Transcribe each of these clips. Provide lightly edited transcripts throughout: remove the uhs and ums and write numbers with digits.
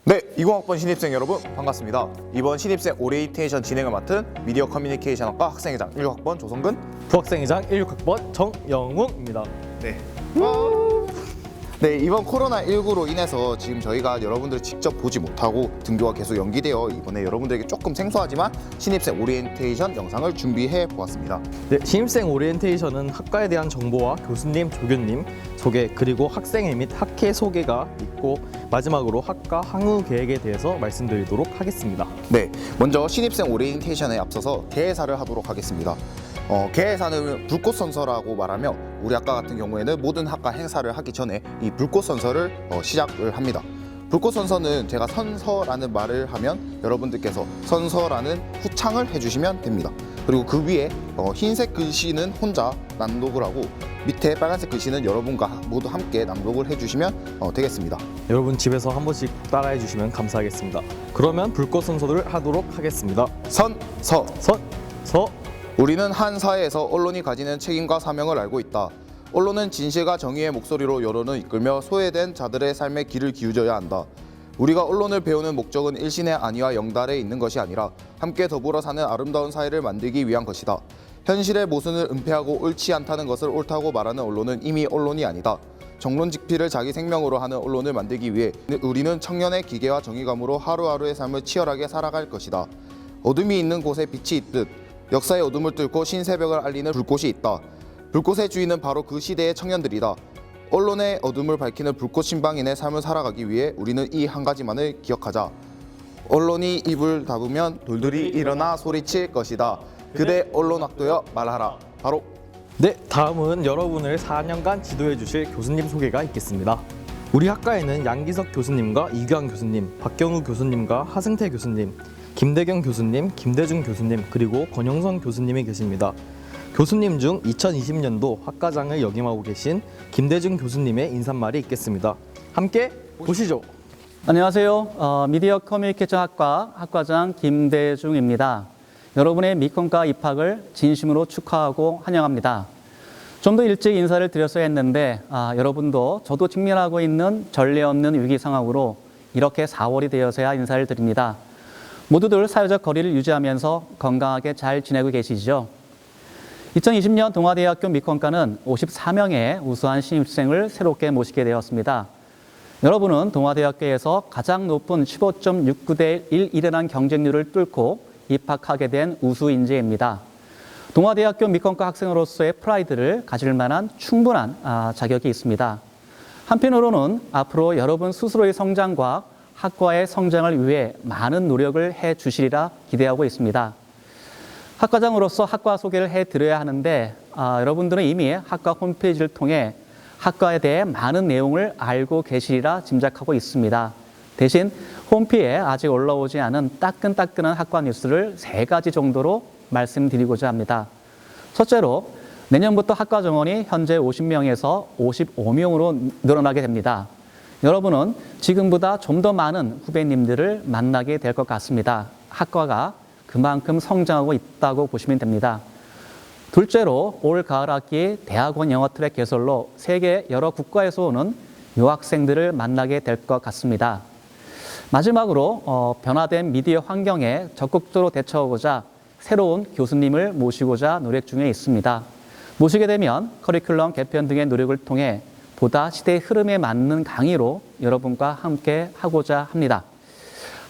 네, 20학번 신입생 여러분 반갑습니다. 이번 신입생 오리엔테이션 진행을 맡은 미디어 커뮤니케이션학과 학생회장 16학번 조성근. 부학생회장 16학번 정영웅입니다. 네. 네, 이번 코로나19로 인해서 지금 저희가 여러분들 직접 보지 못하고 등교가 계속 연기되어 이번에 여러분들에게 조금 생소하지만 신입생 오리엔테이션 영상을 준비해 보았습니다. 네, 신입생 오리엔테이션은 학과에 대한 정보와 교수님, 조교님 소개, 그리고 학생회 및 학회 소개가 있고 마지막으로 학과 향후 계획에 대해서 말씀드리도록 하겠습니다. 네, 먼저 신입생 오리엔테이션에 앞서서 개회사를 하도록 하겠습니다. 개회사는 불꽃선서라고 말하며 우리 학과 같은 경우에는 모든 학과 행사를 하기 전에 이 불꽃선서를 시작을 합니다. 불꽃선서는 제가 선서라는 말을 하면 여러분들께서 선서라는 후창을 해주시면 됩니다. 그리고 그 위에 흰색 글씨는 혼자 낭독을 하고 밑에 빨간색 글씨는 여러분과 모두 함께 낭독을 해주시면 되겠습니다. 여러분 집에서 한 번씩 따라해 주시면 감사하겠습니다. 그러면 불꽃 선서를 하도록 하겠습니다. 선서. 우리는 한 사회에서 언론이 가지는 책임과 사명을 알고 있다. 언론은 진실과 정의의 목소리로 여론을 이끌며 소외된 자들의 삶에 귀를 기울여야 한다. 우리가 언론을 배우는 목적은 일신의 안위와 영달에 있는 것이 아니라 함께 더불어 사는 아름다운 사회를 만들기 위한 것이다. 현실의 모순을 은폐하고 옳지 않다는 것을 옳다고 말하는 언론은 이미 언론이 아니다. 정론직필을 자기 생명으로 하는 언론을 만들기 위해 우리는 청년의 기계와 정의감으로 하루하루의 삶을 치열하게 살아갈 것이다. 어둠이 있는 곳에 빛이 있듯 역사의 어둠을 뚫고 신새벽을 알리는 불꽃이 있다. 불꽃의 주인은 바로 그 시대의 청년들이다. 언론의 어둠을 밝히는 불꽃 신방인의 삶을 살아가기 위해 우리는 이 한 가지만을 기억하자. 언론이 입을 닫으면 돌들이 일어나 소리칠 것이다. 그대 언론 학도여 말하라. 바로. 네, 다음은 여러분을 4년간 지도해 주실 교수님 소개가 있겠습니다. 우리 학과에는 양기석 교수님과 이규환 교수님, 박경우 교수님과 하승태 교수님, 김대경 교수님, 김대중 교수님, 그리고 권영선 교수님이 계십니다. 교수님 중 2020년도 학과장을 역임하고 계신 김대중 교수님의 인사말이 있겠습니다. 함께 보시죠. 안녕하세요. 미디어 커뮤니케이션 학과 학과장 김대중입니다. 여러분의 미컨과 입학을 진심으로 축하하고 환영합니다. 좀 더 일찍 인사를 드렸어야 했는데 여러분도 저도 직면하고 있는 전례 없는 위기 상황으로 이렇게 4월이 되어서야 인사를 드립니다. 모두들 사회적 거리를 유지하면서 건강하게 잘 지내고 계시죠? 2020년 동아대학교 미컨과는 54명의 우수한 신입생을 새롭게 모시게 되었습니다. 여러분은 동아대학교에서 가장 높은 15.69대 1이라는 경쟁률을 뚫고 입학하게 된 우수 인재입니다. 동아대학교 미컨과 학생으로서의 프라이드를 가질 만한 충분한 자격이 있습니다. 한편으로는 앞으로 여러분 스스로의 성장과 학과의 성장을 위해 많은 노력을 해 주시리라 기대하고 있습니다. 학과장으로서 학과 소개를 해드려야 하는데 여러분들은 이미 학과 홈페이지를 통해 학과에 대해 많은 내용을 알고 계시리라 짐작하고 있습니다. 대신 홈피에 아직 올라오지 않은 따끈따끈한 학과 뉴스를 3가지 정도로 말씀드리고자 합니다. 첫째로 내년부터 학과 정원이 현재 50명에서 55명으로 늘어나게 됩니다. 여러분은 지금보다 좀 더 많은 후배님들을 만나게 될 것 같습니다. 학과가 그만큼 성장하고 있다고 보시면 됩니다. 둘째로 올 가을 학기 대학원 영어 트랙 개설로 세계 여러 국가에서 오는 유학생들을 만나게 될 것 같습니다. 마지막으로 변화된 미디어 환경에 적극적으로 대처하고자 새로운 교수님을 모시고자 노력 중에 있습니다. 모시게 되면 커리큘럼 개편 등의 노력을 통해 보다 시대의 흐름에 맞는 강의로 여러분과 함께 하고자 합니다.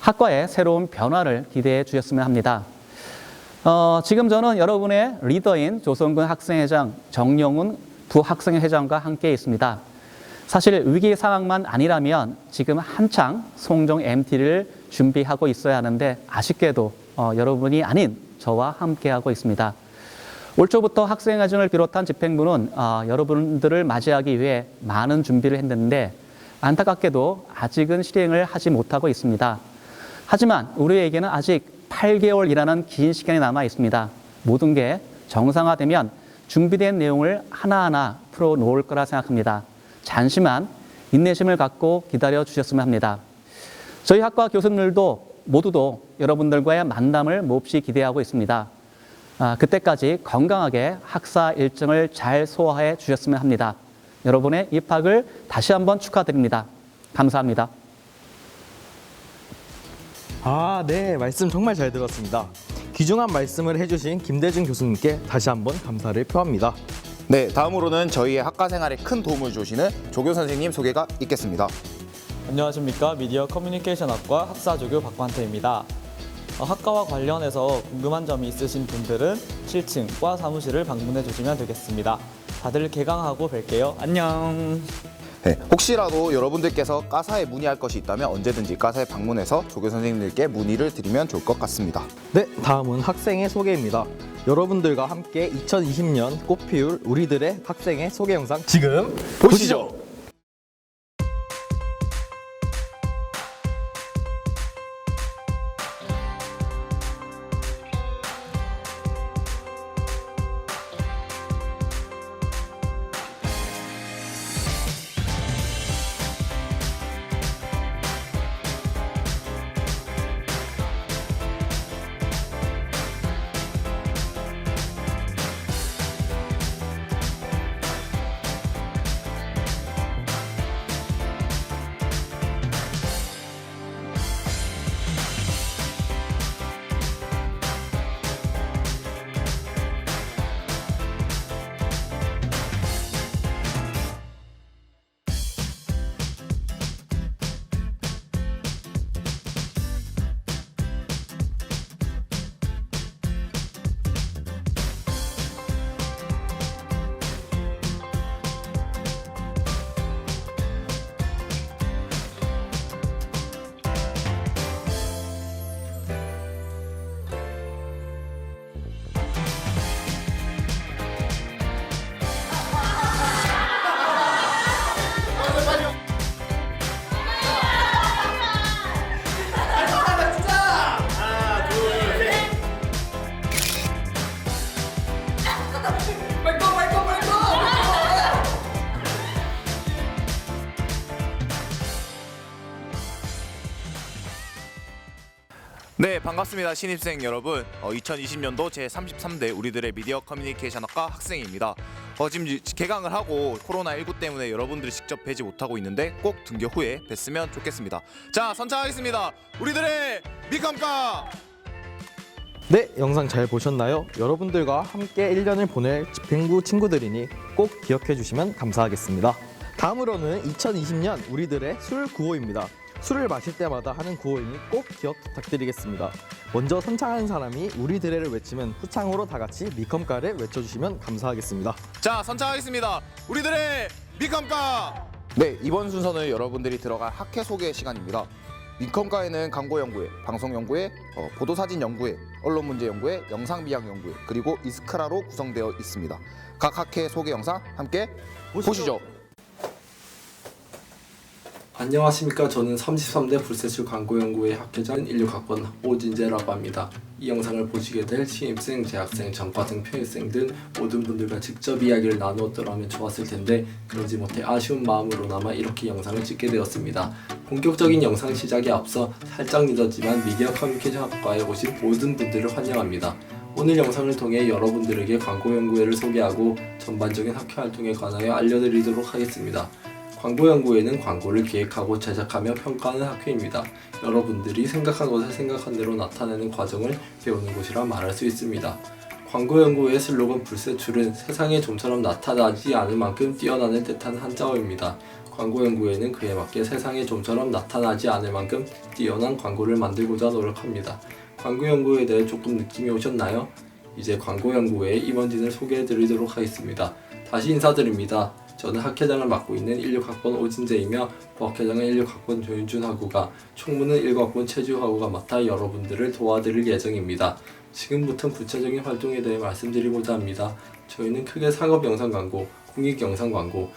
학과의 새로운 변화를 기대해 주셨으면 합니다. 지금 저는 여러분의 리더인 조성근 학생회장, 정영훈 부학생회장과 함께 있습니다. 사실 위기 상황만 아니라면 지금 한창 송정 MT를 준비하고 있어야 하는데 아쉽게도 여러분이 아닌 저와 함께하고 있습니다. 올 초부터 학생회장을 비롯한 집행부는 여러분들을 맞이하기 위해 많은 준비를 했는데 안타깝게도 아직은 실행을 하지 못하고 있습니다. 하지만 우리에게는 아직 8개월이라는 긴 시간이 남아 있습니다. 모든 게 정상화되면 준비된 내용을 하나하나 풀어놓을 거라 생각합니다. 잠시만 인내심을 갖고 기다려 주셨으면 합니다. 저희 학과 교수님들도 모두도 여러분들과의 만남을 몹시 기대하고 있습니다. 그때까지 건강하게 학사 일정을 잘 소화해 주셨으면 합니다. 여러분의 입학을 다시 한번 축하드립니다. 감사합니다. 네, 말씀 정말 잘 들었습니다. 귀중한 말씀을 해주신 김대중 교수님께 다시 한번 감사를 표합니다. 네, 다음으로는 저희의 학과 생활에 큰 도움을 주시는 조교 선생님 소개가 있겠습니다. 안녕하십니까. 미디어 커뮤니케이션 학과 학사조교 박관태입니다. 학과와 관련해서 궁금한 점이 있으신 분들은 7층 과 사무실을 방문해 주시면 되겠습니다. 다들 개강하고 뵐게요. 안녕. 네, 혹시라도 여러분들께서 과사에 문의할 것이 있다면 언제든지 과사에 방문해서 조교 선생님들께 문의를 드리면 좋을 것 같습니다. 네, 다음은 학생의 소개입니다. 여러분들과 함께 2020년 꽃피울 우리들의 학생의 소개 영상 지금 보시죠. 네, 반갑습니다. 신입생 여러분. 2020년도 제33대 우리들의 미디어 커뮤니케이션 학과 학생입니다. 지금 개강을 하고 코로나19 때문에 여러분들이 직접 뵈지 못하고 있는데 꼭 등교 후에 뵀으면 좋겠습니다. 자, 선창하겠습니다. 우리들의 미컴과! 네, 영상 잘 보셨나요? 여러분들과 함께 1년을 보낼 집행부 친구들이니 꼭 기억해 주시면 감사하겠습니다. 다음으로는 2020년 우리들의 술 구호입니다. 술을 마실 때마다 하는 구호이니 꼭 기억 부탁드리겠습니다. 먼저 선창하는 사람이 우리들의를 외치면 후창으로 다 같이 미컴가를 외쳐주시면 감사하겠습니다. 자, 선창하겠습니다. 우리들의 미컴과! 네, 이번 순서는 여러분들이 들어갈 학회 소개 시간입니다. 미컴과에는 광고연구회, 방송연구회, 보도사진연구회, 언론문제연구회, 영상미학연구회, 그리고 이스크라로 구성되어 있습니다. 각 학회 소개 영상 함께 보시죠. 안녕하십니까. 저는 33대 불세출 광고연구회 학회장 16학번 오진재라고 합니다. 이 영상을 보시게 될 신입생, 재학생, 전과생, 표회생 등 모든 분들과 직접 이야기를 나누었더라면 좋았을 텐데 그러지 못해 아쉬운 마음으로나마 이렇게 영상을 찍게 되었습니다. 본격적인 영상 시작에 앞서 살짝 늦었지만 미디어 커뮤니케이션 학과에 오신 모든 분들을 환영합니다. 오늘 영상을 통해 여러분들에게 광고연구회를 소개하고 전반적인 학회 활동에 관하여 알려드리도록 하겠습니다. 광고연구회는 광고를 기획하고 제작하며 평가하는 학회입니다. 여러분들이 생각한 것을 생각한 대로 나타내는 과정을 배우는 곳이라 말할 수 있습니다. 광고연구회의 슬로건 불세출은 세상에 좀처럼 나타나지 않을 만큼 뛰어나는 뜻한 한자어입니다. 광고연구회는 그에 맞게 세상에 좀처럼 나타나지 않을 만큼 뛰어난 광고를 만들고자 노력합니다. 광고연구회에 대해 조금 느낌이 오셨나요? 이제 광고연구회의 임원진을 소개해드리도록 하겠습니다. 다시 인사드립니다. 저는 학회장을 맡고 있는 16학번 오진재이며 부학회장은 16학번 조윤준하구가, 총무는 19학번 최주하구가 맡아 여러분들을 도와드릴 예정입니다. 지금부터 구체적인 활동에 대해 말씀드리고자 합니다. 저희는 크게 상업 영상 광고, 공익 영상 광고,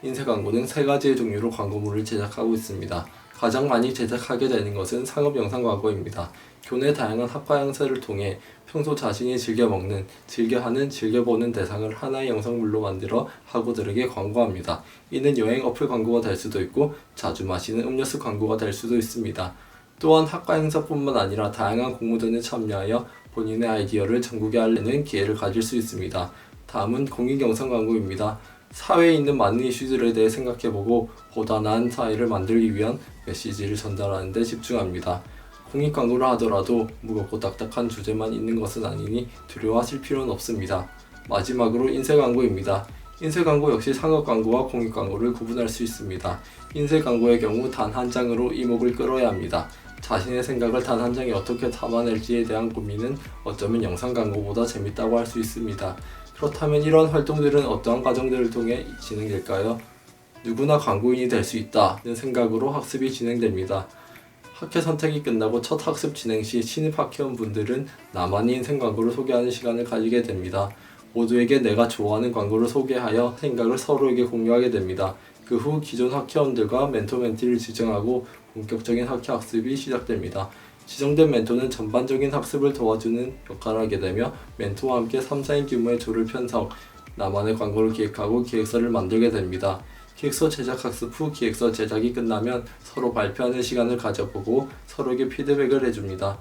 인쇄 광고 등 3가지의 종류로 광고물을 제작하고 있습니다. 가장 많이 제작하게 되는 것은 상업 영상 광고입니다. 교내 다양한 학과 행사를 통해 평소 자신이 즐겨 먹는, 즐겨하는, 즐겨보는 대상을 하나의 영상물로 만들어 학우들에게 광고합니다. 이는 여행 어플 광고가 될 수도 있고 자주 마시는 음료수 광고가 될 수도 있습니다. 또한 학과 행사뿐만 아니라 다양한 공모전에 참여하여 본인의 아이디어를 전국에 알리는 기회를 가질 수 있습니다. 다음은 공익 영상 광고입니다. 사회에 있는 많은 이슈들에 대해 생각해보고 보다 나은 사회를 만들기 위한 메시지를 전달하는 데 집중합니다. 공익 광고를 하더라도 무겁고 딱딱한 주제만 있는 것은 아니니 두려워하실 필요는 없습니다. 마지막으로 인쇄 광고입니다. 인쇄 광고 역시 상업 광고와 공익 광고를 구분할 수 있습니다. 인쇄 광고의 경우 단 한 장으로 이목을 끌어야 합니다. 자신의 생각을 단 한 장에 어떻게 담아낼지에 대한 고민은 어쩌면 영상 광고보다 재밌다고 할 수 있습니다. 그렇다면 이런 활동들은 어떠한 과정들을 통해 진행될까요? 누구나 광고인이 될 수 있다는 생각으로 학습이 진행됩니다. 학회 선택이 끝나고 첫 학습 진행 시 신입 학회원분들은 나만의 인생 광고를 소개하는 시간을 가지게 됩니다. 모두에게 내가 좋아하는 광고를 소개하여 생각을 서로에게 공유하게 됩니다. 그 후 기존 학회원들과 멘토 멘티를 지정하고 본격적인 학회 학습이 시작됩니다. 지정된 멘토는 전반적인 학습을 도와주는 역할을 하게 되며 멘토와 함께 3, 4인 규모의 조를 편성, 나만의 광고를 기획하고 기획서를 만들게 됩니다. 기획서 제작 학습 후 기획서 제작이 끝나면 서로 발표하는 시간을 가져보고 서로에게 피드백을 해줍니다.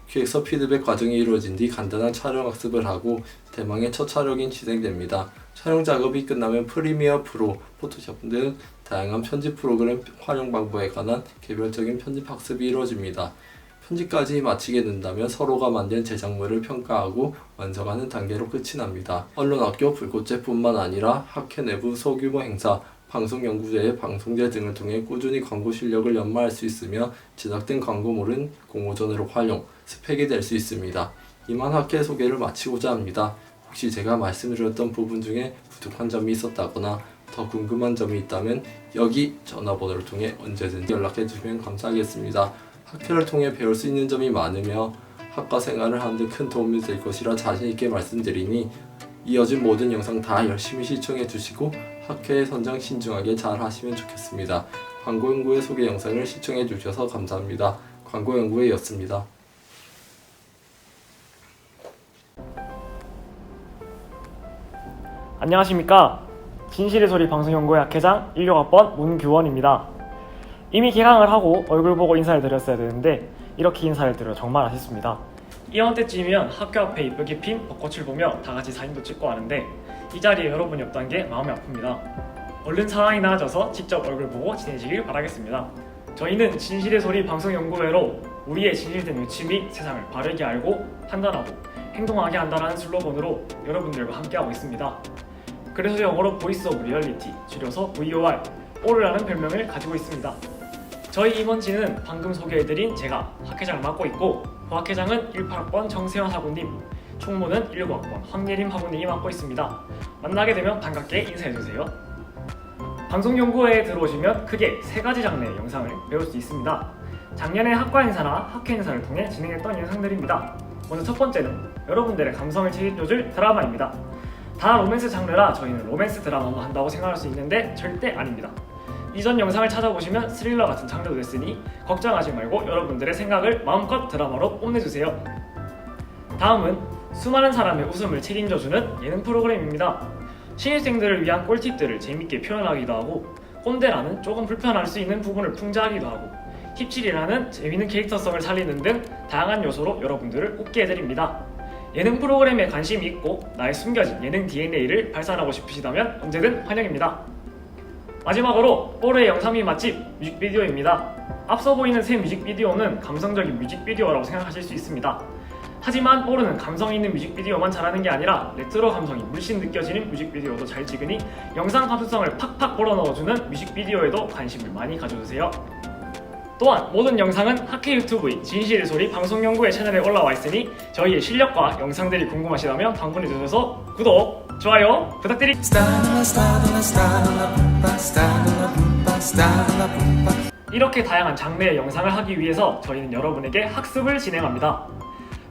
기획서 피드백 과정이 이루어진 뒤 간단한 촬영 학습을 하고 대망의 첫 촬영이 진행됩니다. 촬영 작업이 끝나면 프리미어 프로, 포토샵 등 다양한 편집 프로그램 활용 방법에 관한 개별적인 편집 학습이 이루어집니다. 편집까지 마치게 된다면 서로가 만든 제작물을 평가하고 완성하는 단계로 끝이 납니다. 언론학교 불꽃제뿐만 아니라 학회 내부 소규모 행사, 방송연구제의 방송제 등을 통해 꾸준히 광고 실력을 연마할 수 있으며 제작된 광고물은 공모전으로 활용, 스펙이 될 수 있습니다. 이만 학회 소개를 마치고자 합니다. 혹시 제가 말씀드렸던 부분 중에 부족한 점이 있었다거나 더 궁금한 점이 있다면 여기 전화번호를 통해 언제든지 연락해 주시면 감사하겠습니다. 학회를 통해 배울 수 있는 점이 많으며 학과 생활을 하는 데 큰 도움이 될 것이라 자신있게 말씀드리니 이어진 모든 영상 다 열심히 시청해 주시고 학회 선정 신중하게 잘 하시면 좋겠습니다. 광고연구회 소개 영상을 시청해 주셔서 감사합니다. 광고연구회였습니다. 안녕하십니까. 진실의 소리 방송연구회 학회장 16학번 문규원입니다. 이미 개강을 하고 얼굴 보고 인사를 드렸어야 되는데 이렇게 인사를 드려 정말 아쉽습니다. 이번 때쯤이면 학교 앞에 이쁘게 핀 벚꽃을 보며 다같이 사진도 찍고 하는데 이 자리에 여러분이 없다는 게 마음이 아픕니다. 얼른 상황이 나아져서 직접 얼굴 보고 지내시길 바라겠습니다. 저희는 진실의 소리 방송연구회로 우리의 진실된 유치 및 세상을 바르게 알고 판단하고 행동하게 한다는 슬로건으로 여러분들과 함께하고 있습니다. 그래서 영어로 보이스 오브 리얼리티, 줄여서 VOR, 오르라는 별명을 가지고 있습니다. 저희 임원진은 방금 소개해드린 제가 학회장을 맡고 있고 부학회장은 18학번 정세현 학우님, 총무는 19학번 황예림 학우님이 맡고 있습니다. 만나게 되면 반갑게 인사해주세요. 방송연구회에 들어오시면 크게 3가지 장르의 영상을 배울 수 있습니다. 작년에 학과 인사나 학회 인사를 통해 진행했던 영상들입니다. 먼저 첫 번째는 여러분들의 감성을 책임져줄 드라마입니다. 다 로맨스 장르라 저희는 로맨스 드라마만 한다고 생각할 수 있는데 절대 아닙니다. 이전 영상을 찾아보시면 스릴러 같은 장르도 됐으니 걱정하지 말고 여러분들의 생각을 마음껏 드라마로 뽐내주세요. 다음은 수많은 사람의 웃음을 책임져주는 예능 프로그램입니다. 신입생들을 위한 꿀팁들을 재밌게 표현하기도 하고 꼰대라는 조금 불편할 수 있는 부분을 풍자하기도 하고 힙질이라는 재미있는 캐릭터성을 살리는 등 다양한 요소로 여러분들을 웃게 해드립니다. 예능 프로그램에 관심이 있고 나의 숨겨진 예능 DNA를 발산하고 싶으시다면 언제든 환영입니다. 마지막으로 뽀르의 영상 및 맛집 뮤직비디오입니다. 앞서 보이는 새 뮤직비디오는 감성적인 뮤직비디오라고 생각하실 수 있습니다. 하지만 뽀르는 감성 있는 뮤직비디오만 잘하는 게 아니라 레트로 감성이 물씬 느껴지는 뮤직비디오도 잘 찍으니 영상 감수성을 팍팍 불어넣어주는 뮤직비디오에도 관심을 많이 가져주세요. 또한 모든 영상은 학회 유튜브인 진실의 소리 방송연구회 채널에 올라와 있으니 저희의 실력과 영상들이 궁금하시다면 방문해주셔서 구독, 좋아요 부탁드립니다. 이렇게 다양한 장르의 영상을 하기 위해서 저희는 여러분에게 학습을 진행합니다.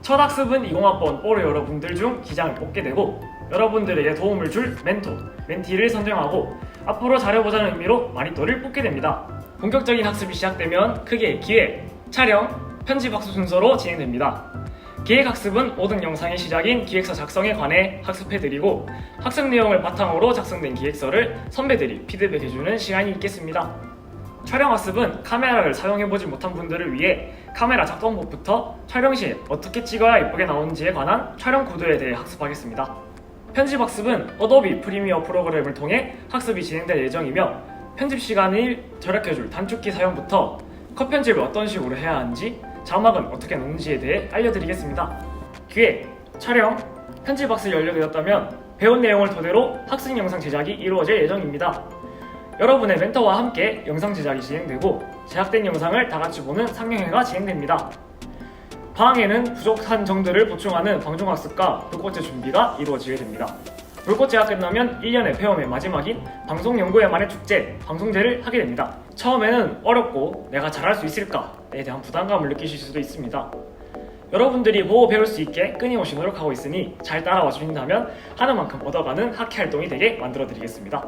첫 학습은 20학번 뽀르 여러분들 중 기장을 뽑게 되고 여러분들에게 도움을 줄 멘토, 멘티를 선정하고 앞으로 잘해보자는 의미로 마니또를 뽑게 됩니다. 본격적인 학습이 시작되면 크게 기획, 촬영, 편집 학습 순서로 진행됩니다. 기획 학습은 모든 영상의 시작인 기획서 작성에 관해 학습해드리고 학습 내용을 바탕으로 작성된 기획서를 선배들이 피드백해주는 시간이 있겠습니다. 촬영 학습은 카메라를 사용해보지 못한 분들을 위해 카메라 작동법부터 촬영 시에 어떻게 찍어야 예쁘게 나오는지에 관한 촬영 구도에 대해 학습하겠습니다. 편집 학습은 어도비 프리미어 프로그램을 통해 학습이 진행될 예정이며 편집 시간을 절약해줄 단축키 사용부터 컷 편집을 어떤 식으로 해야 하는지, 자막은 어떻게 넣는지에 대해 알려드리겠습니다. 기획, 촬영, 편집박스 연료되었다면 배운 내용을 토대로 학습 영상 제작이 이루어질 예정입니다. 여러분의 멘토와 함께 영상 제작이 진행되고 제작된 영상을 다같이 보는 상영회가 진행됩니다. 방학에는 부족한 점들을 보충하는 방송학습과 불꽃제 준비가 이루어지게 됩니다. 불꽃제가 끝나면 1년의 배움의 마지막인 방송연구회만의 축제, 방송제를 하게 됩니다. 처음에는 어렵고 내가 잘할 수 있을까에 대한 부담감을 느끼실 수도 있습니다. 여러분들이 보고 배울 수 있게 끊임없이 노력하고 있으니 잘 따라와 주신다면 하는 만큼 얻어가는 학회활동이 되게 만들어드리겠습니다.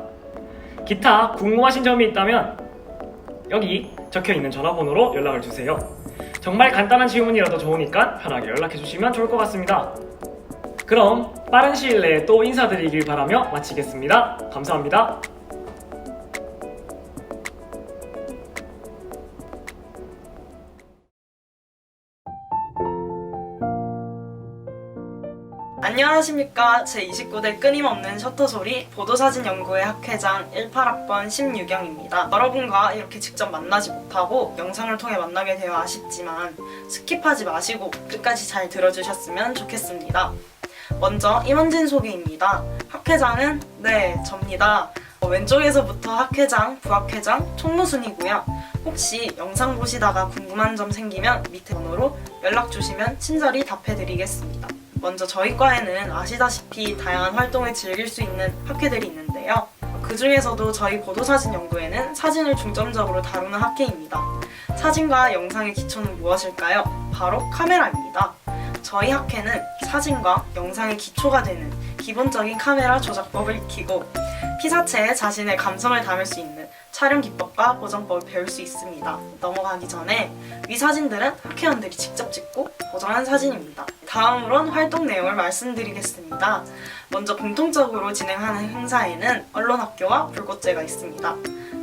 기타 궁금하신 점이 있다면 여기 적혀있는 전화번호로 연락을 주세요. 정말 간단한 질문이라도 좋으니까 편하게 연락해주시면 좋을 것 같습니다. 그럼 빠른 시일 내에 또 인사드리길 바라며 마치겠습니다. 감사합니다. 안녕하십니까. 제29대 끊임없는 셔터소리 보도사진연구회 학회장 18학번 심유경입니다. 여러분과 이렇게 직접 만나지 못하고 영상을 통해 만나게 되어 아쉽지만 스킵하지 마시고 끝까지 잘 들어주셨으면 좋겠습니다. 먼저 임원진 소개입니다. 학회장은 접니다. 왼쪽에서부터 학회장, 부학회장, 총무순이고요. 혹시 영상 보시다가 궁금한 점 생기면 밑에 번호로 연락 주시면 친절히 답해드리겠습니다. 먼저 저희 과에는 아시다시피 다양한 활동을 즐길 수 있는 학회들이 있는데요. 그 중에서도 저희 보도사진연구회는 사진을 중점적으로 다루는 학회입니다. 사진과 영상의 기초는 무엇일까요? 바로 카메라입니다. 저희 학회는 사진과 영상의 기초가 되는 기본적인 카메라 조작법을 익히고 피사체에 자신의 감성을 담을 수 있는 촬영 기법과 보정법을 배울 수 있습니다. 넘어가기 전에 위 사진들은 학회원들이 직접 찍고 보정한 사진입니다. 다음으론 활동 내용을 말씀드리겠습니다. 먼저 공통적으로 진행하는 행사에는 언론학교와 불꽃제가 있습니다.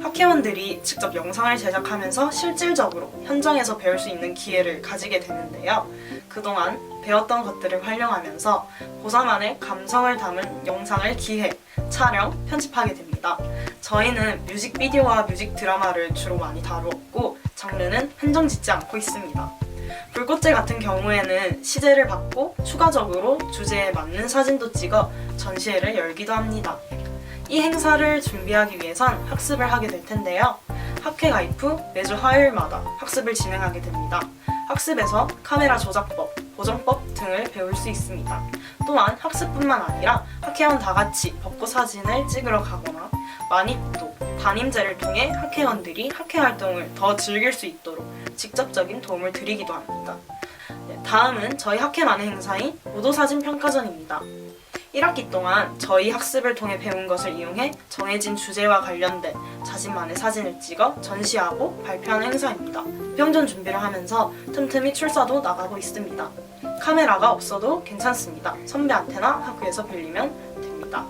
학회원들이 직접 영상을 제작하면서 실질적으로 현장에서 배울 수 있는 기회를 가지게 되는데요. 그동안 배웠던 것들을 활용하면서 고3안의 감성을 담은 영상을 기획, 촬영, 편집하게 됩니다. 저희는 뮤직비디오와 뮤직 드라마를 주로 많이 다루었고 장르는 한정짓지 않고 있습니다. 불꽃제 같은 경우에는 시제를 받고 추가적으로 주제에 맞는 사진도 찍어 전시회를 열기도 합니다. 이 행사를 준비하기 위해선 학습을 하게 될 텐데요. 학회 가입 후 매주 화요일마다 학습을 진행하게 됩니다. 학습에서 카메라 조작법, 보정법 등을 배울 수 있습니다. 또한 학습뿐만 아니라 학회원 다 같이 벚꽃 사진을 찍으러 가거나 마니또, 담임제를 통해 학회원들이 학회 활동을 더 즐길 수 있도록 직접적인 도움을 드리기도 합니다. 다음은 저희 학회만의 행사인 보도사진 평가전입니다. 1학기 동안 저희 학습을 통해 배운 것을 이용해 정해진 주제와 관련된 자신만의 사진을 찍어 전시하고 발표하는 행사입니다. 평전 준비를 하면서 틈틈이 출사도 나가고 있습니다. 카메라가 없어도 괜찮습니다. 선배 안테나 학교에서 빌리면 됩니다.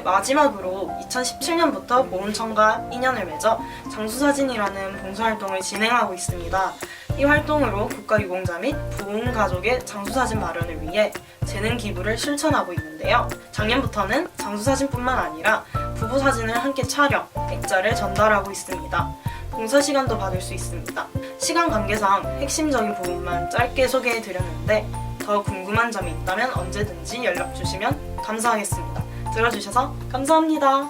마지막으로 2017년부터 보훈청과 인연을 맺어 장수사진이라는 봉사활동을 진행하고 있습니다. 이 활동으로 국가유공자 및 부흥 가족의 장수사진 마련을 위해 재능 기부를 실천하고 있는데요. 작년부터는 장수사진뿐만 아니라 부부사진을 함께 촬영, 액자를 전달하고 있습니다. 봉사 시간도 받을 수 있습니다. 시간 관계상 핵심적인 부분만 짧게 소개해드렸는데 더 궁금한 점이 있다면 언제든지 연락 주시면 감사하겠습니다. 들어주셔서 감사합니다.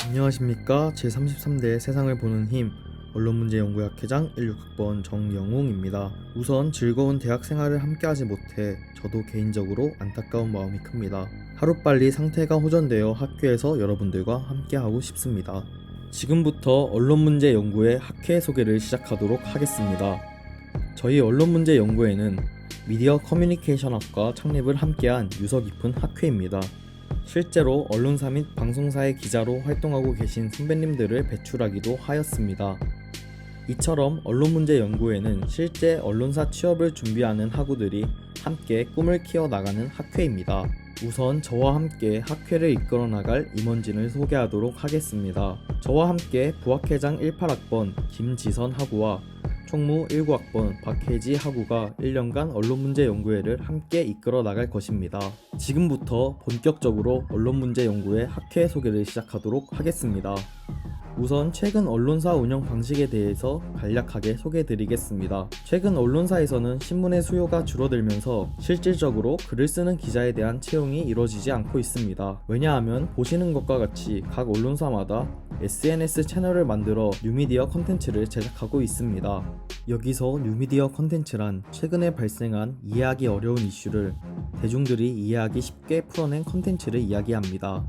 안녕하십니까. 제33대 세상을 보는 힘 언론문제연구회 학회장 16학번 정영웅입니다. 우선 즐거운 대학 생활을 함께하지 못해 저도 개인적으로 안타까운 마음이 큽니다. 하루빨리 상태가 호전되어 학교에서 여러분들과 함께하고 싶습니다. 지금부터 언론문제연구회 학회 소개를 시작하도록 하겠습니다. 저희 언론문제연구회는 미디어 커뮤니케이션학과 창립을 함께한 유서 깊은 학회입니다. 실제로 언론사 및 방송사의 기자로 활동하고 계신 선배님들을 배출하기도 하였습니다. 이처럼 언론문제연구회는 실제 언론사 취업을 준비하는 학우들이 함께 꿈을 키워나가는 학회입니다. 우선 저와 함께 학회를 이끌어 나갈 임원진을 소개하도록 하겠습니다. 저와 함께 부학회장 18학번 김지선 학우와 총무 19학번 박혜지 학우가 1년간 언론문제연구회를 함께 이끌어 나갈 것입니다. 지금부터 본격적으로 언론문제연구회 학회 소개를 시작하도록 하겠습니다. 우선 최근 언론사 운영 방식에 대해서 간략하게 소개해드리겠습니다. 최근 언론사에서는 신문의 수요가 줄어들면서 실질적으로 글을 쓰는 기자에 대한 채용이 이루어지지 않고 있습니다. 왜냐하면 보시는 것과 같이 각 언론사마다 SNS 채널을 만들어 뉴미디어 콘텐츠를 제작하고 있습니다. 여기서 뉴미디어 콘텐츠란 최근에 발생한 이해하기 어려운 이슈를 대중들이 이해하기 쉽게 풀어낸 콘텐츠를 이야기합니다.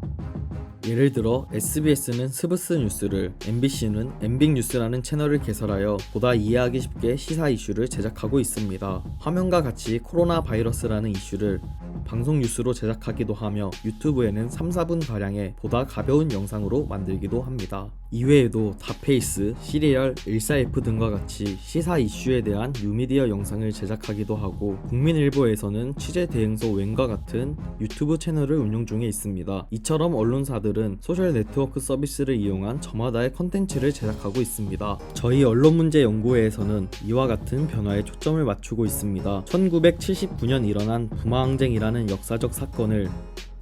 예를 들어 SBS는 스브스 뉴스를, MBC는 엠빅 뉴스라는 채널을 개설하여 보다 이해하기 쉽게 시사 이슈를 제작하고 있습니다. 화면과 같이 코로나 바이러스라는 이슈를 방송 뉴스로 제작하기도 하며 유튜브에는 3-4분가량의 보다 가벼운 영상으로 만들기도 합니다. 이외에도 다페이스, 시리얼, 일사F 등과 같이 시사 이슈에 대한 뉴미디어 영상을 제작하기도 하고 국민일보에서는 취재 대행소 웬과 같은 유튜브 채널을 운영 중에 있습니다. 이처럼 언론사들은 소셜 네트워크 서비스를 이용한 저마다의 컨텐츠를 제작하고 있습니다. 저희 언론문제연구회에서는 이와 같은 변화에 초점을 맞추고 있습니다. 1979년 일어난 부마항쟁이라는 역사적 사건을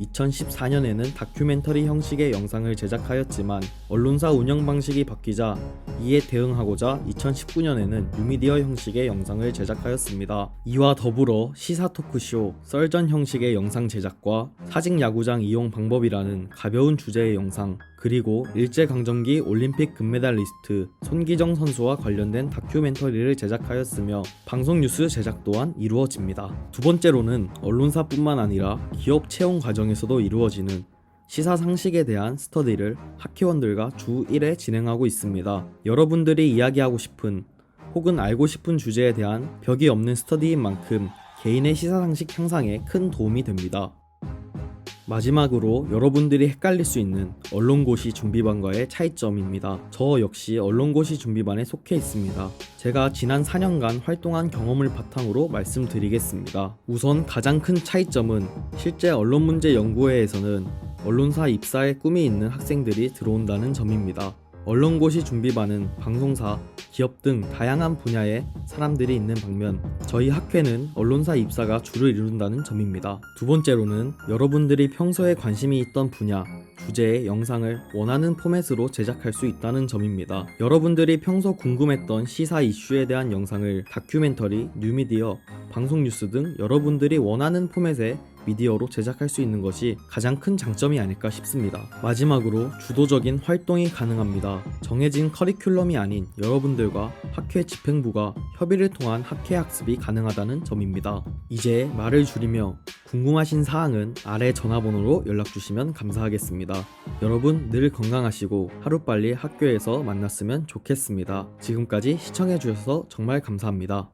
2014년에는 다큐멘터리 형식의 영상을 제작하였지만 언론사 운영 방식이 바뀌자 이에 대응하고자 2019년에는 뉴미디어 형식의 영상을 제작하였습니다. 이와 더불어 시사 토크쇼, 썰전 형식의 영상 제작과 사직 야구장 이용 방법이라는 가벼운 주제의 영상, 그리고 일제강점기 올림픽 금메달리스트 손기정 선수와 관련된 다큐멘터리를 제작하였으며 방송 뉴스 제작 또한 이루어집니다. 두 번째로는 언론사뿐만 아니라 기업 채용 과정에서도 이루어지는 시사 상식에 대한 스터디를 학회원들과 주 1회 진행하고 있습니다. 여러분들이 이야기하고 싶은 혹은 알고 싶은 주제에 대한 벽이 없는 스터디인 만큼 개인의 시사 상식 향상에 큰 도움이 됩니다. 마지막으로 여러분들이 헷갈릴 수 있는 언론고시 준비반과의 차이점입니다. 저 역시 언론고시 준비반에 속해 있습니다. 제가 지난 4년간 활동한 경험을 바탕으로 말씀드리겠습니다. 우선 가장 큰 차이점은 실제 언론문제연구회에서는 언론사 입사에 꿈이 있는 학생들이 들어온다는 점입니다. 언론고시 준비반은 방송사, 기업 등 다양한 분야의 사람들이 있는 반면 저희 학회는 언론사 입사가 주를 이룬다는 점입니다. 두 번째로는 여러분들이 평소에 관심이 있던 분야, 주제의 영상을 원하는 포맷으로 제작할 수 있다는 점입니다. 여러분들이 평소 궁금했던 시사 이슈에 대한 영상을 다큐멘터리, 뉴미디어, 방송 뉴스 등 여러분들이 원하는 포맷의 미디어로 제작할 수 있는 것이 가장 큰 장점이 아닐까 싶습니다. 마지막으로 주도적인 활동이 가능합니다. 정해진 커리큘럼이 아닌 여러분들과 학회 집행부가 협의를 통한 학회 학습이 가능하다는 점입니다. 이제 말을 줄이며 궁금하신 사항은 아래 전화번호로 연락주시면 감사하겠습니다. 여러분 늘 건강하시고 하루빨리 학교에서 만났으면 좋겠습니다. 지금까지 시청해주셔서 정말 감사합니다.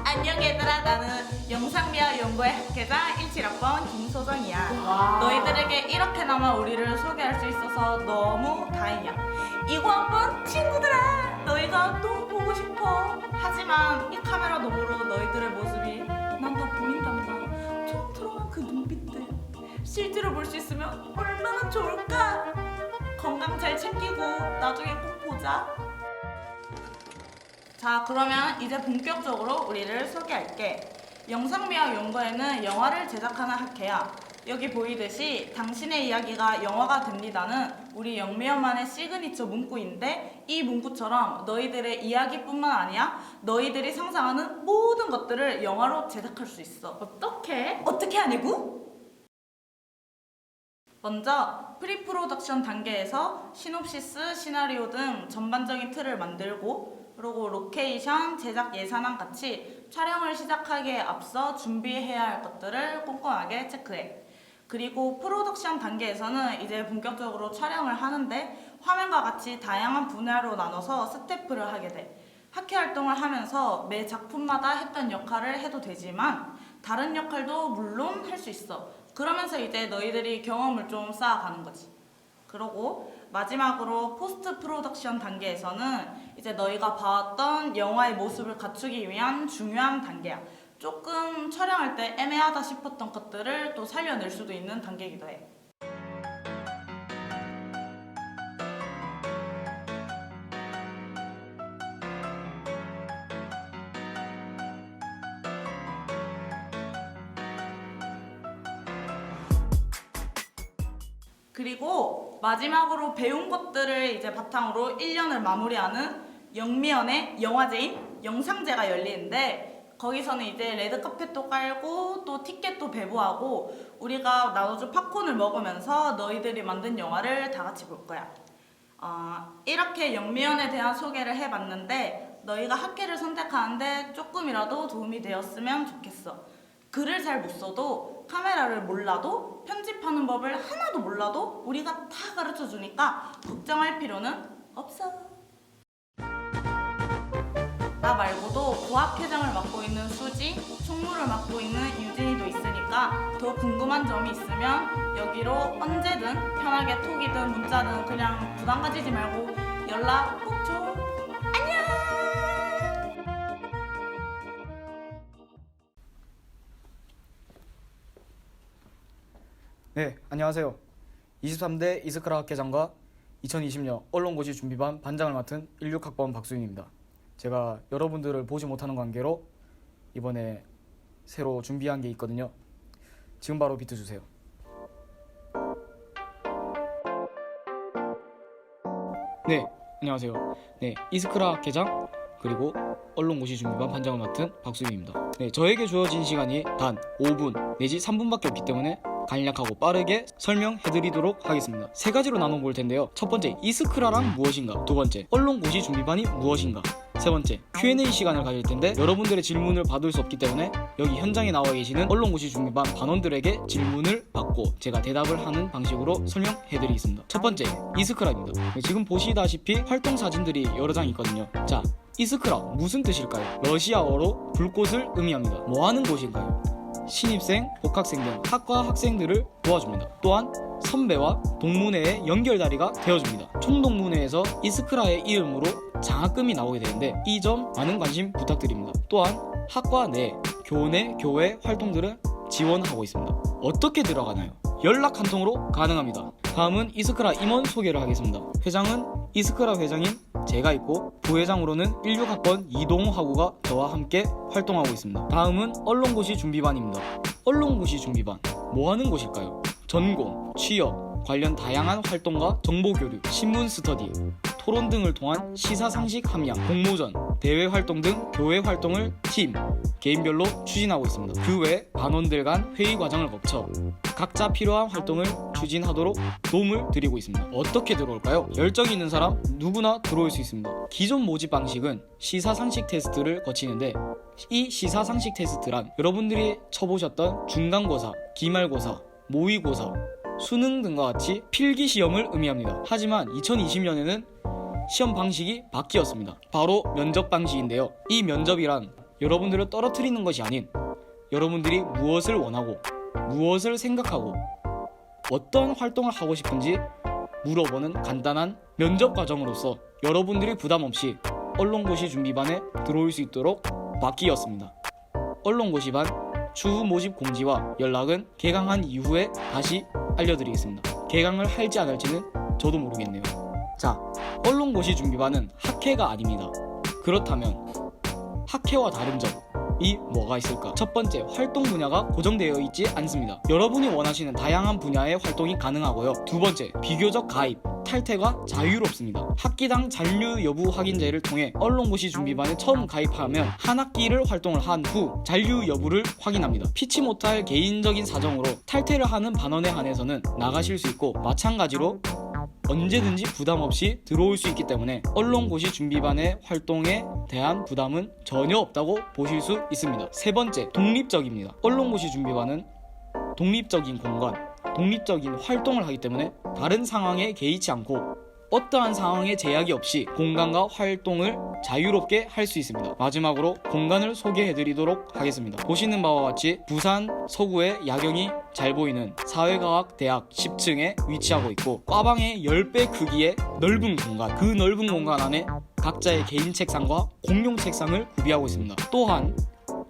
안녕 얘들아, 나는 영상미화 연구회 학회장 17학번 김소정이야. 너희들에게 이렇게나마 우리를 소개할 수 있어서 너무 다행이야. 이거 한번 친구들아, 너희가 너무 보고 싶어. 하지만 이 카메라 너머로 너희들의 모습이 난 더 보인단다. 퉁퉁한 그 눈빛들 실제로 볼 수 있으면 얼마나 좋을까. 건강 잘 챙기고 나중에 꼭 보자. 자, 그러면 이제 본격적으로 우리를 소개할게. 영상미화 연구회는 영화를 제작하는 학회야. 여기 보이듯이 당신의 이야기가 영화가 됩니다는 우리 영미연만의 시그니처 문구인데 이 문구처럼 너희들의 이야기뿐만 아니라 너희들이 상상하는 모든 것들을 영화로 제작할 수 있어. 어떻게 하냐고? 먼저 프리프로덕션 단계에서 시놉시스, 시나리오 등 전반적인 틀을 만들고 그리고 로케이션, 제작 예산안 같이 촬영을 시작하기에 앞서 준비해야 할 것들을 꼼꼼하게 체크해. 그리고 프로덕션 단계에서는 이제 본격적으로 촬영을 하는데 화면과 같이 다양한 분야로 나눠서 스태프를 하게 돼. 학회 활동을 하면서 매 작품마다 했던 역할을 해도 되지만 다른 역할도 물론 할 수 있어. 그러면서 이제 너희들이 경험을 좀 쌓아가는 거지. 그리고 마지막으로 포스트 프로덕션 단계에서는 이제 너희가 봐왔던 영화의 모습을 갖추기 위한 중요한 단계야. 조금 촬영할 때 애매하다 싶었던 것들을 또 살려낼 수도 있는 단계이기도 해. 그리고 마지막으로 배운 것들을 이제 바탕으로 1년을 마무리하는 영미연의 영화제인 영상제가 열리는데 거기서는 이제 레드카펫도 깔고 또 티켓도 배부하고 우리가 나눠준 팝콘을 먹으면서 너희들이 만든 영화를 다 같이 볼 거야. 이렇게 영미연에 대한 소개를 해봤는데 너희가 학회를 선택하는데 조금이라도 도움이 되었으면 좋겠어. 글을 잘 못 써도 카메라를 몰라도 편집하는 법을 하나도 몰라도 우리가 다 가르쳐 주니까 걱정할 필요는 없어. 나 말고도 부학회장을 맡고 있는 수지, 총무를 맡고 있는 유진이도 있으니까 더 궁금한 점이 있으면 여기로 언제든 편하게 톡이든 문자든 그냥 부담 가지지 말고 연락 꼭 줘. 네, 안녕하세요. 23대 이스크라 학회장과 2020년 언론고시 준비반 반장을 맡은 16학번 박수윤입니다. 제가 여러분들을 보지 못하는 관계로 이번에 새로 준비한 게 있거든요. 지금 바로 비트 주세요. 네, 안녕하세요. 네, 이스크라 학회장 그리고 언론고시 준비반 반장을 맡은 박수윤입니다. 네, 저에게 주어진 시간이 단 5분 내지 3분밖에 없기 때문에 간략하고 빠르게 설명해드리도록 하겠습니다. 세 가지로 나눠볼 텐데요. 첫 번째, 이스크라란 무엇인가? 두 번째, 언론고시 준비반이 무엇인가? 세 번째, Q&A 시간을 가질 텐데 여러분들의 질문을 받을 수 없기 때문에 여기 현장에 나와 계시는 언론고시 준비반 반원들에게 질문을 받고 제가 대답을 하는 방식으로 설명해드리겠습니다. 첫 번째, 이스크라입니다. 지금 보시다시피 활동 사진들이 여러 장 있거든요. 자, 이스크라 무슨 뜻일까요? 러시아어로 불꽃을 의미합니다. 뭐 하는 곳인가요? 신입생, 복학생 등 학과 학생들을 도와줍니다. 또한 선배와 동문회의 연결다리가 되어줍니다. 총동문회에서 이스크라의 이름으로 장학금이 나오게 되는데 이 점 많은 관심 부탁드립니다. 또한 학과 내 교내 교회 활동들을 지원하고 있습니다. 어떻게 들어가나요? 연락 한 통으로 가능합니다. 다음은 이스크라 임원 소개를 하겠습니다. 회장은 이스크라 회장인 제가 있고 부회장으로는 16학번 이동호 학우가 저와 함께 활동하고 있습니다. 다음은 언론고시 준비반입니다. 언론고시 준비반 뭐 하는 곳일까요? 전공, 취업, 관련 다양한 활동과 정보 교류, 신문 스터디, 토론 등을 통한 시사상식 함양, 공모전, 대외 활동 등 교회 활동을 팀, 개인별로 추진하고 있습니다. 그 외 반원들 간 회의 과정을 거쳐 각자 필요한 활동을 추진하도록 도움을 드리고 있습니다. 어떻게 들어올까요? 열정이 있는 사람 누구나 들어올 수 있습니다. 기존 모집 방식은 시사상식 테스트를 거치는데 이 시사상식 테스트란 여러분들이 쳐보셨던 중간고사, 기말고사, 모의고사, 수능 등과 같이 필기시험을 의미합니다. 하지만 2020년에는 시험 방식이 바뀌었습니다. 바로 면접 방식인데요. 이 면접이란 여러분들을 떨어뜨리는 것이 아닌 여러분들이 무엇을 원하고 무엇을 생각하고 어떤 활동을 하고 싶은지 물어보는 간단한 면접 과정으로서 여러분들이 부담 없이 언론고시 준비반에 들어올 수 있도록 바뀌었습니다. 언론고시반 추후 모집 공지와 연락은 개강한 이후에 다시 알려드리겠습니다. 개강을 할지 안 할지는 저도 모르겠네요. 자, 언론고시 준비반은 학회가 아닙니다. 그렇다면 학회와 다른 점이 뭐가 있을까? 첫 번째, 활동 분야가 고정되어 있지 않습니다. 여러분이 원하시는 다양한 분야의 활동이 가능하고요. 두 번째, 비교적 가입, 탈퇴가 자유롭습니다. 학기당 잔류 여부 확인제를 통해 언론고시 준비반에 처음 가입하면 한 학기를 활동을 한 후 잔류 여부를 확인합니다. 피치 못할 개인적인 사정으로 탈퇴를 하는 반원에 한해서는 나가실 수 있고 마찬가지로 언제든지 부담 없이 들어올 수 있기 때문에 언론고시 준비반의 활동에 대한 부담은 전혀 없다고 보실 수 있습니다. 세 번째, 독립적입니다. 언론고시 준비반은 독립적인 공간, 독립적인 활동을 하기 때문에 다른 상황에 개의치 않고 어떠한 상황에 제약이 없이 공간과 활동을 자유롭게 할 수 있습니다. 마지막으로 공간을 소개해드리도록 하겠습니다. 보시는 바와 같이 부산 서구의 야경이 잘 보이는 사회과학대학 10층에 위치하고 있고 과방의 10배 크기의 넓은 공간, 그 넓은 공간 안에 각자의 개인 책상과 공용 책상을 구비하고 있습니다. 또한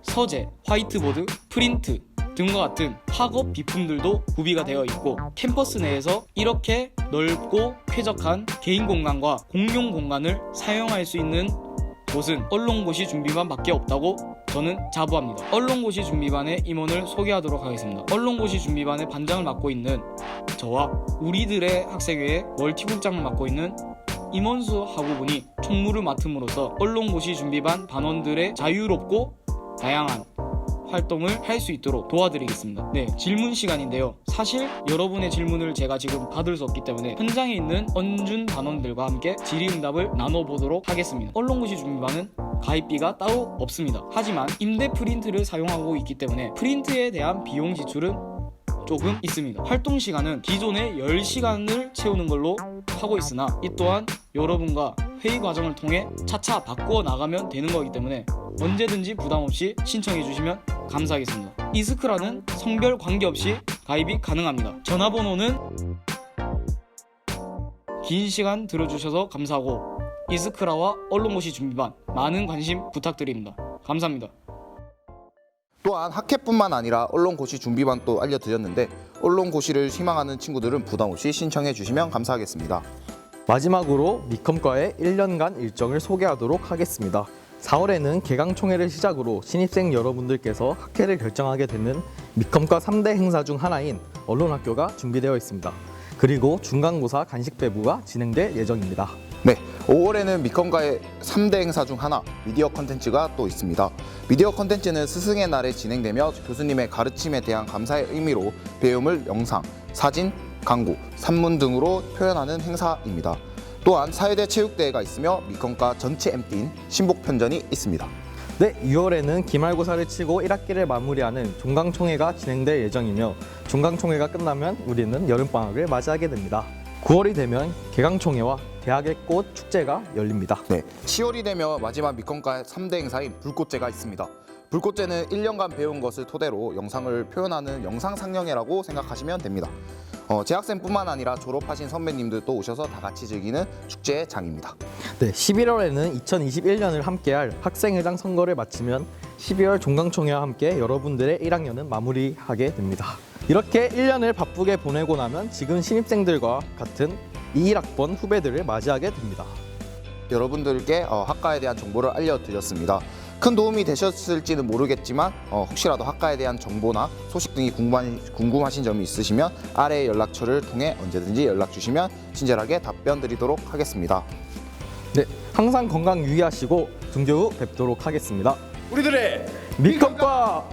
서재, 화이트보드, 프린트 등과 같은 학업 비품들도 구비가 되어 있고 캠퍼스 내에서 이렇게 넓고 쾌적한 개인 공간과 공용 공간을 사용할 수 있는 곳은 언론고시 준비반밖에 없다고 저는 자부합니다. 언론고시 준비반의 임원을 소개하도록 하겠습니다. 언론고시 준비반의 반장을 맡고 있는 저와 우리들의 학생회의 멀티국장을 맡고 있는 임원수 학우분이 총무를 맡음으로써 언론고시 준비반 반원들의 자유롭고 다양한 활동을 할 수 있도록 도와드리겠습니다. 네, 질문 시간인데요. 사실 여러분의 질문을 제가 지금 받을 수 없기 때문에 현장에 있는 언준 반원들과 함께 질의응답을 나눠보도록 하겠습니다. 언론고시 준비반은 가입비가 따로 없습니다. 하지만 임대 프린트를 사용하고 있기 때문에 프린트에 대한 비용 지출은 조금 있습니다. 활동 시간은 기존의 10시간을 채우는 걸로 하고 있으나 이 또한 여러분과 회의 과정을 통해 차차 바꾸어 나가면 되는 거기 때문에 언제든지 부담 없이 신청해 주시면 감사하겠습니다. 이스크라는 성별 관계없이 가입이 가능합니다. 전화번호는 긴 시간 들어주셔서 감사하고 이스크라와 언론고시 준비반 많은 관심 부탁드립니다. 감사합니다. 또한 학회뿐만 아니라 언론고시 준비반도 알려드렸는데 언론고시를 희망하는 친구들은 부담 없이 신청해 주시면 감사하겠습니다. 마지막으로 미컴과의 1년간 일정을 소개하도록 하겠습니다. 4월에는 개강총회를 시작으로 신입생 여러분들께서 학회를 결정하게 되는 미컴과 3대 행사 중 하나인 언론학교가 준비되어 있습니다. 그리고 중간고사 간식 배부가 진행될 예정입니다. 네, 5월에는 미컴과의 3대 행사 중 하나, 미디어 컨텐츠가 또 있습니다. 미디어 컨텐츠는 스승의 날에 진행되며 교수님의 가르침에 대한 감사의 의미로 배움을 영상, 사진, 광고, 산문 등으로 표현하는 행사입니다. 또한 사회대 체육대회가 있으며 미컴과 전체 M팀 신복편전이 있습니다. 네, 6월에는 기말고사를 치고 1학기를 마무리하는 종강총회가 진행될 예정이며 종강총회가 끝나면 우리는 여름방학을 맞이하게 됩니다. 9월이 되면 개강총회와 대학의 꽃 축제가 열립니다. 네, 10월이 되면 마지막 미컴과 3대 행사인 불꽃제가 있습니다. 불꽃제는 1년간 배운 것을 토대로 영상을 표현하는 영상상영회라고 생각하시면 됩니다. 재학생뿐만 아니라 졸업하신 선배님들도 오셔서 다 같이 즐기는 축제의 장입니다. 네, 11월에는 2021년을 함께할 학생회장 선거를 마치면 12월 종강총회와 함께 여러분들의 1학년은 마무리하게 됩니다. 이렇게 1년을 바쁘게 보내고 나면 지금 신입생들과 같은 21학번 후배들을 맞이하게 됩니다. 여러분들께 학과에 대한 정보를 알려드렸습니다. 큰 도움이 되셨을지는 모르겠지만 혹시라도 학과에 대한 정보나 소식 등이 궁금하신 점이 있으시면 아래의 연락처를 통해 언제든지 연락 주시면 친절하게 답변 드리도록 하겠습니다. 네, 항상 건강 유의하시고 등교 후 뵙도록 하겠습니다. 우리들의 미컴과